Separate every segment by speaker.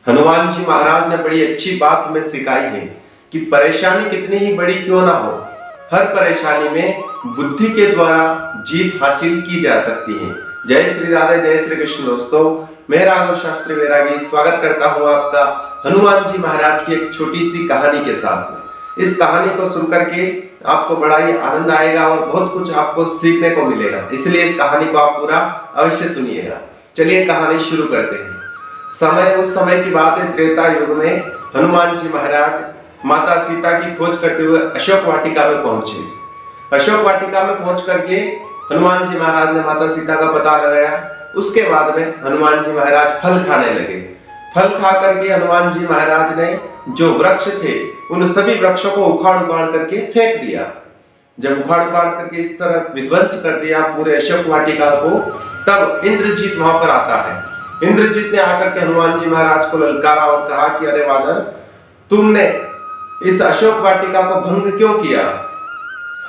Speaker 1: हनुमान जी महाराज ने बड़ी अच्छी बात हमें सिखाई है कि परेशानी कितनी ही बड़ी क्यों ना हो, हर परेशानी में बुद्धि के द्वारा जीत हासिल की जा सकती है। जय श्री राधे, जय श्री कृष्ण। दोस्तों, मैं राघव शास्त्री वैरागी स्वागत करता हूँ आपका हनुमान जी महाराज की एक छोटी सी कहानी के साथ में। इस कहानी को सुनकर के आपको बड़ा ही आनंद आएगा और बहुत कुछ आपको सीखने को मिलेगा, इसलिए इस कहानी को आप पूरा अवश्य सुनिएगा। चलिए कहानी शुरू करते हैं। उस समय की बात है, त्रेता युग में हनुमान जी महाराज माता सीता की खोज करते हुए अशोक वाटिका में पहुंचे। अशोक वाटिका में पहुंच करके हनुमान जी महाराज ने माता सीता का पता लगाया। उसके बाद में हनुमान जी महाराज फल खाने लगे। फल खा करके हनुमान जी महाराज ने जो वृक्ष थे उन सभी वृक्षों को उखाड़ उखाड़ करके फेंक दिया। जब उखाड़ उखाड़ करके इस तरह विध्वंस कर दिया पूरे अशोक वाटिका को, तब इंद्रजीत वहां पर आता है। इंद्रजीत ने आकर के हनुमान जी महाराज को ललकारा और कहा कि अरे वानर, तुमने इस अशोक वाटिका को भंग क्यों किया?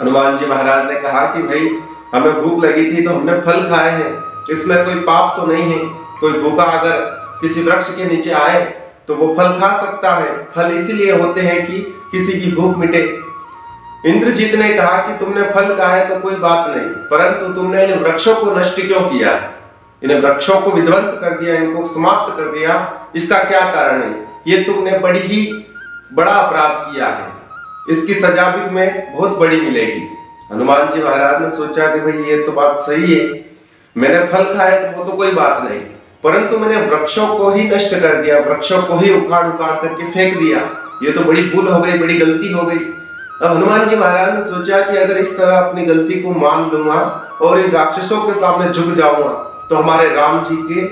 Speaker 1: हनुमान जी महाराज ने कहा कि भाई, हमें भूख लगी थी तो हमने फल खाए हैं, इसमें कोई पाप तो नहीं है। कोई भूखा अगर किसी वृक्ष के नीचे आए तो वो फल खा सकता है। फल इसीलिए होते हैं कि किसी की भूख मिटे। इंद्रजीत ने कहा कि तुमने फल खाए तो कोई बात नहीं, परंतु तुमने इन वृक्षों को नष्ट क्यों किया? इन वृक्षों को विध्वंस कर दिया, इनको समाप्त कर दिया, इसका क्या कारण है? ये तुमने बड़ी ही बड़ा अपराध किया है, इसकी सजा भी तुम्हें बहुत बड़ी मिलेगी। हनुमान जी महाराज ने सोचा कि भाई ये तो बात सही है, मैंने फल खाए तो वो तो कोई बात नहीं, परंतु मैंने वृक्षों को ही नष्ट कर दिया, वृक्षों को ही उखाड़ उखाड़ करके फेंक दिया, ये तो बड़ी भूल हो गई, बड़ी गलती हो गई। अब हनुमान जी महाराज ने सोचा कि अगर इस तरह अपनी गलती को मान लूंगा और इन राक्षसों के सामने झुक जाऊंगा तो हमारे राम जी के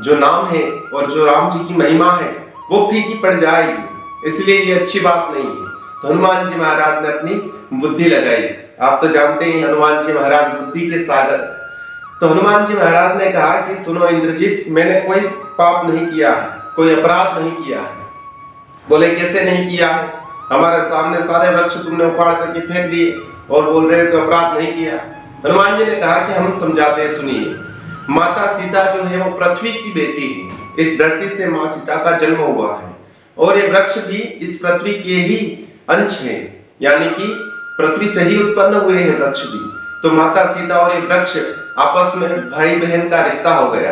Speaker 1: जो नाम है और जो राम जी की महिमा है वो फीकी पड़ जाएगी, इसलिए ये अच्छी बात नहीं है। तो हनुमान जी महाराज ने अपनी बुद्धि लगाई। आप तो जानते हैं हनुमान जी महाराज बुद्धि के सागर। तो हनुमान जी महाराज ने कहा कि सुनो इंद्रजीत, मैंने कोई पाप नहीं किया है, कोई अपराध नहीं किया है। बोले कैसे नहीं किया है? हमारे सामने सारे वृक्ष तुमने उखाड़ करके फेंक दिए और बोल रहे हो कि अपराध नहीं किया। हनुमान जी ने कहा कि हम समझाते हैं, सुनिए। माता सीता जो है वो पृथ्वी की बेटी है, इस धरती से माँ सीता का जन्म हुआ है और ये वृक्ष भी इस पृथ्वी के ही अंश है, यानी कि पृथ्वी से ही उत्पन्न हुए हैं वृक्ष भी। तो माता सीता और ये वृक्ष आपस में भाई बहन का रिश्ता हो गया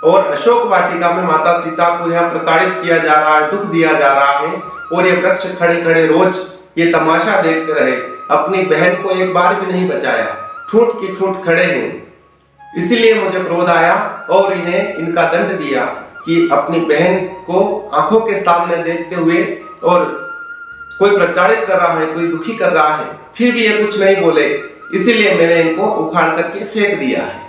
Speaker 1: और अशोक वाटिका में माता सीता को यहाँ प्रताड़ित किया जा रहा है, दुख दिया जा रहा है और ये वृक्ष खड़े खड़े रोज ये तमाशा देखते रहे, अपनी बहन को एक बार भी नहीं बचाया, ठूठ की ठूठ खड़े हैं। इसीलिए मुझे क्रोध आया और इन्हें इनका दंड दिया कि अपनी बहन को आंखों के सामने देखते हुए और कोई प्रताड़ित कर रहा है, कोई दुखी कर रहा है, फिर भी ये कुछ नहीं बोले, इसीलिए मैंने इनको उखाड़ करके फेंक दिया है।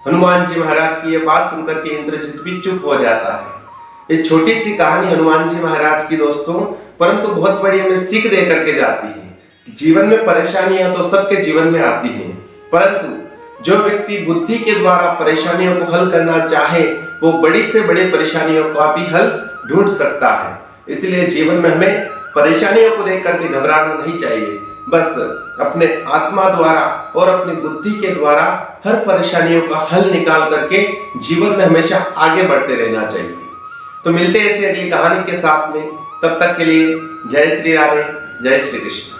Speaker 1: हनुमान जी महाराज की ये बात सुनकर के इंद्रजीत भी चुप हो जाता है। ये छोटी सी कहानी हनुमान जी महाराज की दोस्तों, परंतु बहुत बड़ी हमें सीख दे करके जाती है। जीवन में परेशानियां तो सबके जीवन में आती हैं, परंतु जो व्यक्ति बुद्धि के द्वारा परेशानियों को हल करना चाहे वो बड़ी से बड़ी परेशानियों का भी हल ढूंढ सकता है। इसलिए जीवन में हमें परेशानियों को देख करके घबराना नहीं चाहिए, बस अपने आत्मा द्वारा और अपनी बुद्धि के द्वारा हर परेशानियों का हल निकाल करके जीवन में हमेशा आगे बढ़ते रहना चाहिए। तो मिलते हैं ऐसी अगली कहानी के साथ में, तब तक के लिए जय श्री राधे, जय श्री कृष्ण।